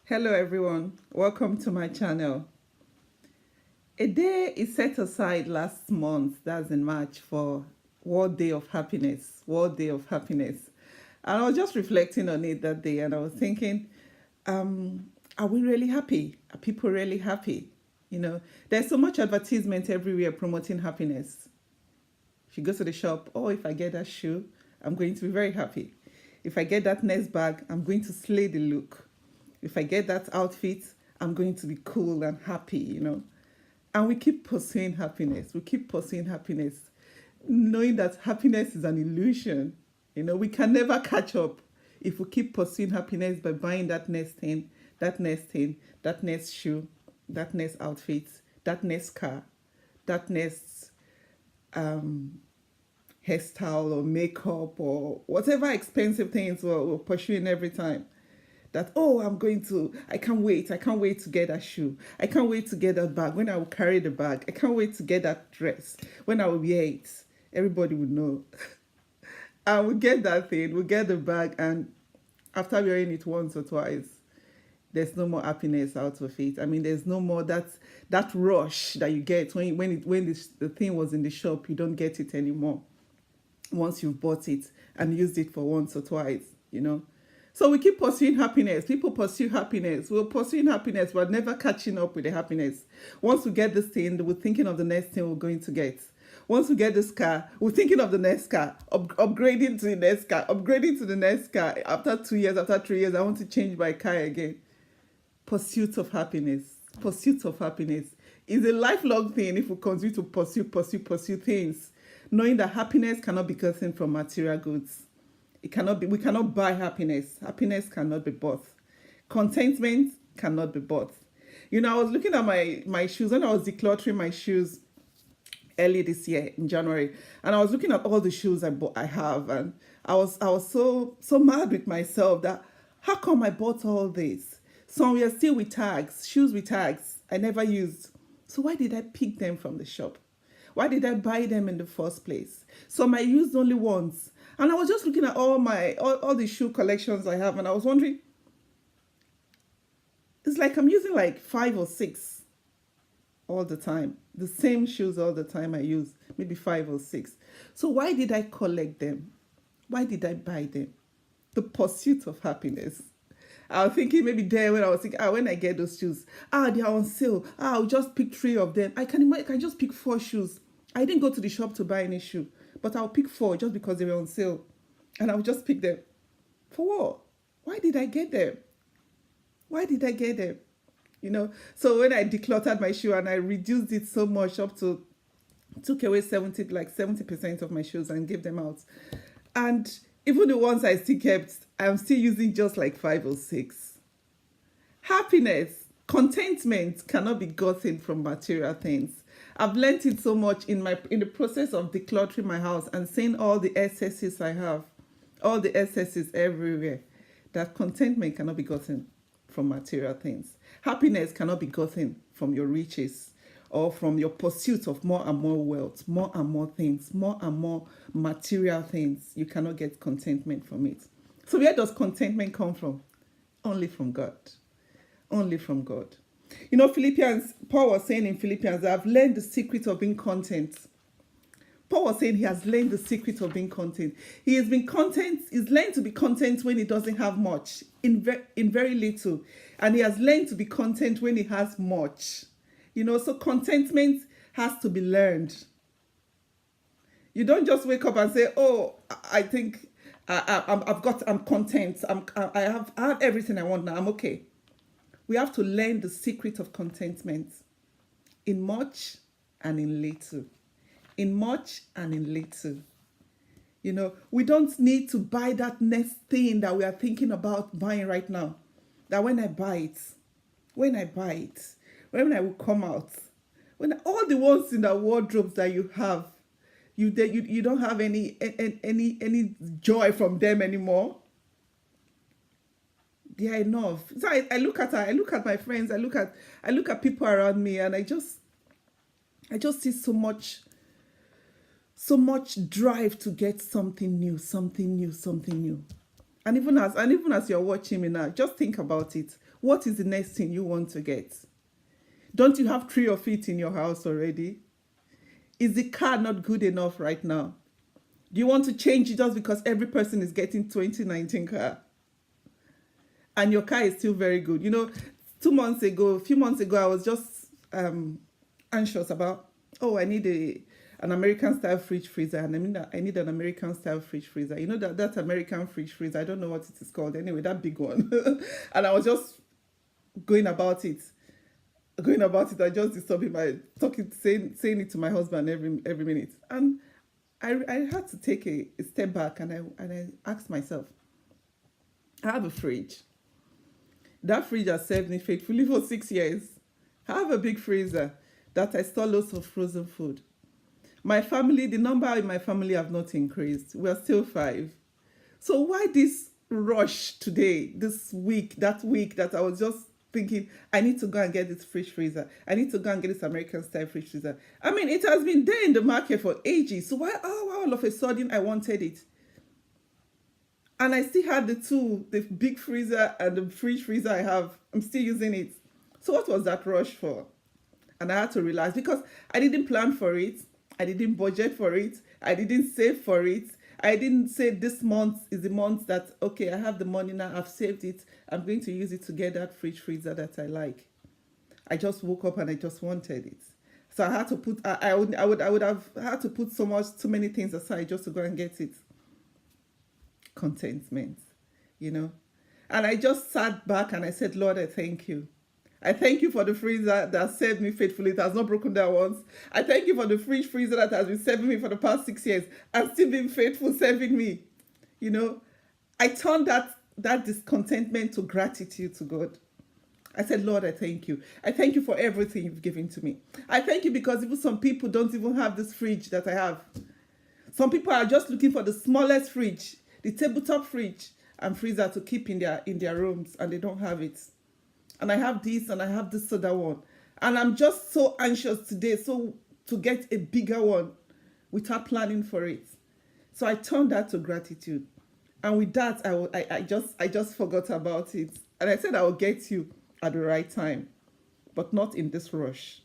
Hello everyone, welcome to my channel. A day is set aside last month, that's in March, for World Day of Happiness. World Day of Happiness. And I was just reflecting on it that day and I was thinking, are we really happy? Are people really happy? There's so much advertisement everywhere promoting happiness. If you go to the shop, oh, if I get that shoe, I'm going to be very happy. If I get that next bag, I'm going to slay the look. If I get that outfit, I'm going to be cool and happy. And we keep pursuing happiness. We keep pursuing happiness, knowing that happiness is an illusion. We can never catch up if we keep pursuing happiness by buying that next thing, that next thing, that next shoe, that next outfit, that next car, that next hairstyle or makeup or whatever expensive things we're pursuing every time. That, oh, I can't wait to get that shoe. I can't wait to get that bag. When I will carry the bag, I can't wait to get that dress. When I will wear it, everybody would know. And we get that thing, we get the bag, and after wearing it once or twice, there's no more happiness out of it. I mean, there's no more that rush that you get when the thing was in the shop. You don't get it anymore once you've bought it and used it for once or twice. So we keep pursuing happiness. People pursue happiness. We're pursuing happiness, but never catching up with the happiness. Once we get this thing, we're thinking of the next thing we're going to get. Once we get this car, we're thinking of the next car, upgrading to the next car, upgrading to the next car. After 2 years, after 3 years, I want to change my car again. Pursuit of happiness. Pursuit of happiness is a lifelong thing if we continue to pursue things, knowing that happiness cannot be gotten from material goods. We cannot buy happiness. Happiness cannot be bought. Contentment cannot be bought. I was looking at my shoes when I was decluttering my shoes early this year in January, and I was looking at all the shoes I have, and I was so mad with myself that how come I bought all this? Some were still with tags, shoes with tags I never used. So why did I pick them from the shop? Why did I buy them in the first place? Some I used only once. And I was just looking at all the shoe collections I have, and I was wondering, it's like I'm using like 5 or 6 all the time. The same shoes all the time I use, maybe 5 or 6. So why did I collect them? Why did I buy them? The pursuit of happiness. I was thinking maybe there when I was thinking, when I get those shoes, they are on sale. I'll just pick 3 of them. I can just pick 4 shoes. I didn't go to the shop to buy any shoe, but I'll pick 4 just because they were on sale. And I'll just pick them. For what? Why did I get them? Why did I get them? So when I decluttered my shoe and I reduced it so much took away 70% of my shoes and gave them out. And even the ones I still kept, I'm still using just like 5 or 6. Happiness, contentment cannot be gotten from material things. I've learned it so much in the process of decluttering my house and seeing all the excesses I have, all the excesses everywhere, that contentment cannot be gotten from material things. Happiness cannot be gotten from your riches or from your pursuit of more and more wealth, more and more things, more and more material things. You cannot get contentment from it. So where does contentment come from? Only from God. Only from God. Paul was saying in Philippians, I've learned the secret of being content. Paul was saying he has learned the secret of being content. He has been content, he's learned to be content when he doesn't have much, in very little. And he has learned to be content when he has much. So contentment has to be learned. You don't just wake up and say, oh, I think I'm content. I have everything I want now. I'm okay. We have to learn the secret of contentment in much and in little. In much and in little. We don't need to buy that next thing that we are thinking about buying right now. That when I buy it, when I will come out, when all the ones in the wardrobes that you have, you don't have any joy from them anymore. They are enough. So I look at my friends, I look at people around me, and I just see so much drive to get something new. And even as you're watching me now, just think about it. What is the next thing you want to get? Don't you have 3 of it in your house already? Is the car not good enough right now? Do you want to change it just because every person is getting 2019 car? And your car is still very good. A few months ago, I was just anxious about, I need an American style fridge freezer, and I need an American style fridge freezer. That American fridge freezer, I don't know what it is called. Anyway, that big one. And I was just going about it. I just disturbing saying it to my husband every minute. And I had to take a step back, and I asked myself, I have a fridge. That fridge has served me faithfully for 6 years. I have a big freezer that I store lots of frozen food. The number in my family have not increased. We are still 5. So why this rush today, that week that I was just thinking, I need to go and get this fridge freezer. I need to go and get this American style fridge freezer. It has been there in the market for ages. So why all of a sudden I wanted it? And I still had the big freezer and the fridge freezer I have. I'm still using it. So what was that rush for? And I had to realize, because I didn't plan for it. I didn't budget for it. I didn't save for it. I didn't say this month is the month that, okay, I have the money now, I've saved it. I'm going to use it to get that fridge freezer that I like. I just woke up and I just wanted it. So I had to put, I would have had to put too many things aside just to go and get it. Contentment, And I just sat back and I said, Lord, I thank you. I thank you for the freezer that served me faithfully. It has not broken down once. I thank you for the fridge freezer that has been serving me for the past 6 years and still been faithful serving me. I turned that discontentment to gratitude to God. I said, Lord, I thank you. I thank you for everything you've given to me. I thank you because even some people don't even have this fridge that I have. Some people are just looking for the smallest fridge, the tabletop fridge and freezer to keep in their rooms, and they don't have it. And I have this and I have this other one. And I'm just so anxious today to get a bigger one without planning for it. So I turned that to gratitude. And with that, I just forgot about it. And I said I will get you at the right time, but not in this rush.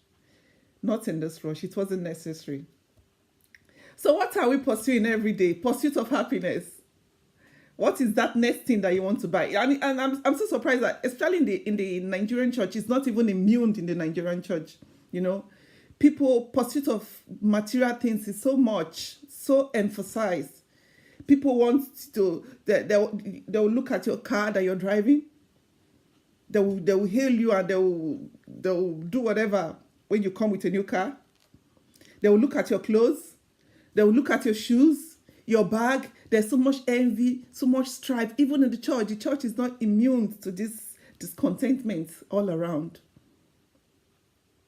Not in this rush. It wasn't necessary. So what are we pursuing every day? Pursuit of happiness. What is that next thing that you want to buy? And I'm so surprised that, especially in the Nigerian church, it's not even immune in the Nigerian church. People, pursuit of material things is so emphasized. People want to, they'll look at your car that you're driving. They will hail you and they'll do whatever when you come with a new car. They will look at your clothes. They will look at your shoes, your bag. There's so much envy, so much strife. Even in the church is not immune to this discontentment all around.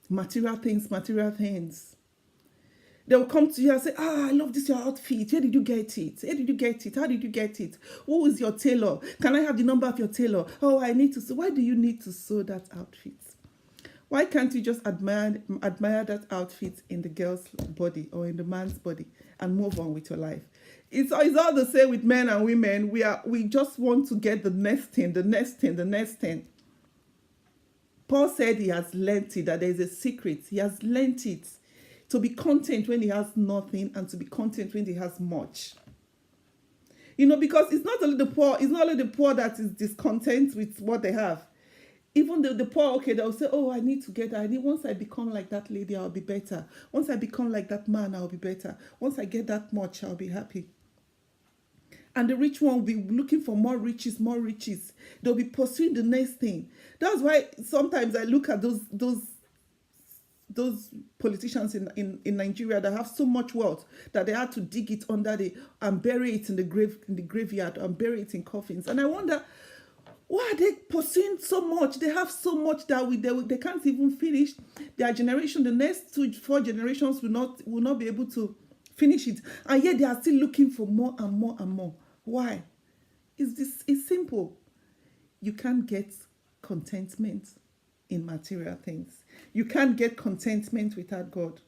Material things. They will come to you and say, I love this, your outfit. Where did you get it? How did you get it? Who is your tailor? Can I have the number of your tailor? I need to sew. Why do you need to sew that outfit? Why can't you just admire that outfit in the girl's body or in the man's body and move on with your life? It's all the same with men and women. We just want to get the next thing. Paul said he has learnt it, that there is a secret. He has learnt it to be content when he has nothing and to be content when he has much. Because it's not only the poor that is discontent with what they have. Even the poor, they'll say, I need to get that. Once I become like that lady, I'll be better. Once I become like that man, I'll be better. Once I get that much, I'll be happy. And the rich one will be looking for more riches. They'll be pursuing the next thing. That's why sometimes I look at those politicians in Nigeria that have so much wealth that they had to dig it under and bury it in the graveyard and bury it in coffins. And I wonder, why are they pursuing so much? They have so much that they can't even finish. Their generation, the next 4 generations will not be able to finish it. And yet they are still looking for more and more and more. Why? It's simple. You can't get contentment in material things. You can't get contentment without God.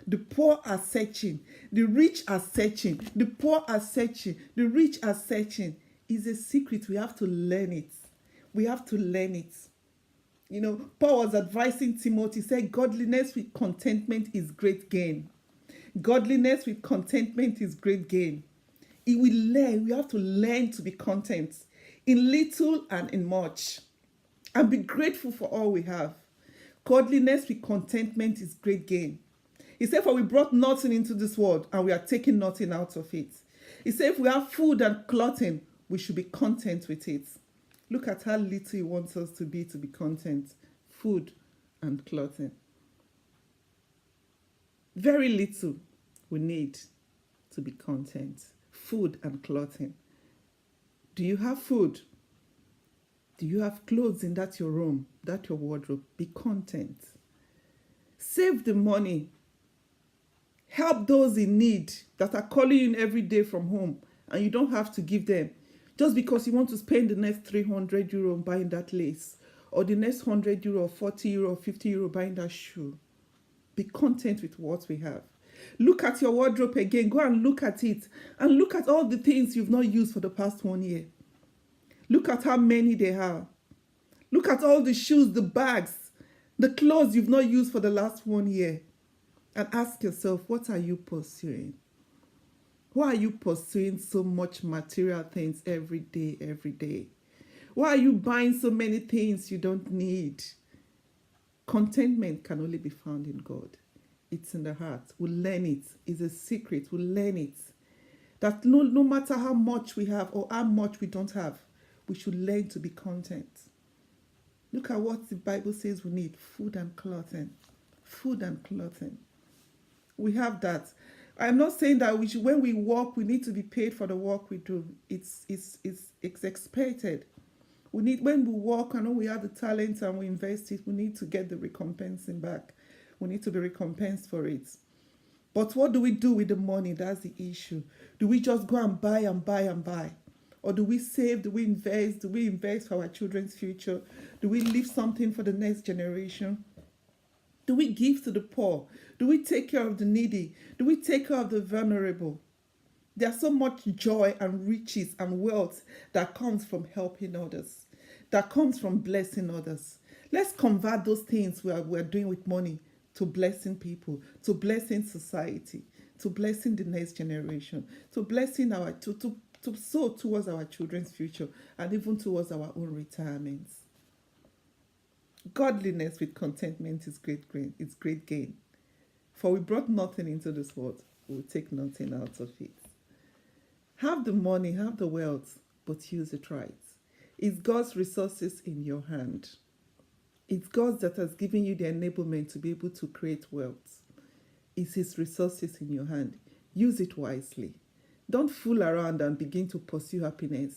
The poor are searching. The rich are searching. The poor are searching. The rich are searching. is a secret. We have to learn it. We have to learn it. You know, Paul was advising Timothy, said, godliness with contentment is great gain. Godliness with contentment is great gain. We have to learn to be content in little and in much, and be grateful for all we have. Godliness with contentment is great gain. He said, for we brought nothing into this world, and we are taking nothing out of it. He said, if we have food and clothing, we should be content with it. Look at how little he wants us to be content. Food and clothing. Very little we need to be content. Food and clothing. Do you have food? Do you have clothes in that your room, that your wardrobe? Be content. Save the money. Help those in need that are calling you every day from home, and you don't have to give them just because you want to spend the next 300 euro buying that lace, or the next 100 euro, 40 euro, 50 euro buying that shoe. Be content with what we have. Look at your wardrobe again. Go and look at it, and look at all the things you've not used for the past 1 year. Look at how many they are. Look at all the shoes, the bags, the clothes you've not used for the last 1 year. And ask yourself, what are you pursuing? Why are you pursuing so much material things every day, every day? Why are you buying so many things you don't need? Contentment can only be found in God. It's in the heart. We'll learn it. It's a secret. We'll learn it. That no matter how much we have or how much we don't have, we should learn to be content. Look at what the Bible says we need. Food and clothing. Food and clothing. We have that. I'm not saying that when we work, we need to be paid for the work we do. It's expected. When we work, I know we have the talent and we invest it, we need to get the recompensing back. We need to be recompensed for it. But what do we do with the money? That's the issue. Do we just go and buy and buy and buy? Or do we save? Do we invest? Do we invest for our children's future? Do we leave something for the next generation? Do we give to the poor? Do we take care of the needy? Do we take care of the vulnerable? There's so much joy and riches and wealth that comes from helping others, that comes from blessing others. Let's convert those things we're doing with money to blessing people, to blessing society, to blessing the next generation, to blessing to sow towards our children's future and even towards our own retirements. Godliness with contentment is great gain. It's great gain. For we brought nothing into this world, we will take nothing out of it. Have the money, have the wealth, but use it right. It's God's resources in your hand. It's God that has given you the enablement to be able to create wealth. It's His resources in your hand. Use it wisely. Don't fool around and begin to pursue happiness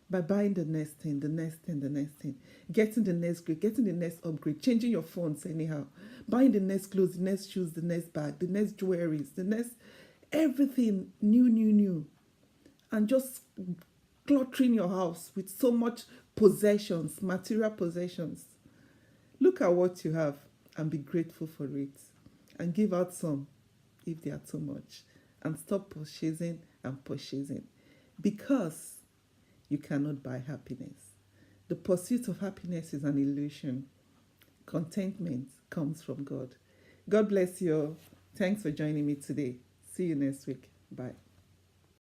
by buying the next thing, the next thing, the next thing, getting the next grade, getting the next upgrade, changing your phones anyhow, buying the next clothes, the next shoes, the next bag, the next jewelries, the next everything new, and just cluttering your house with so much possessions, material possessions. Look at what you have and be grateful for it, and give out some if they are too much, and stop purchasing and purchasing, because you cannot buy happiness. The pursuit of happiness is an illusion. Contentment comes from God. God bless you all. Thanks for joining me today. See you next week. Bye.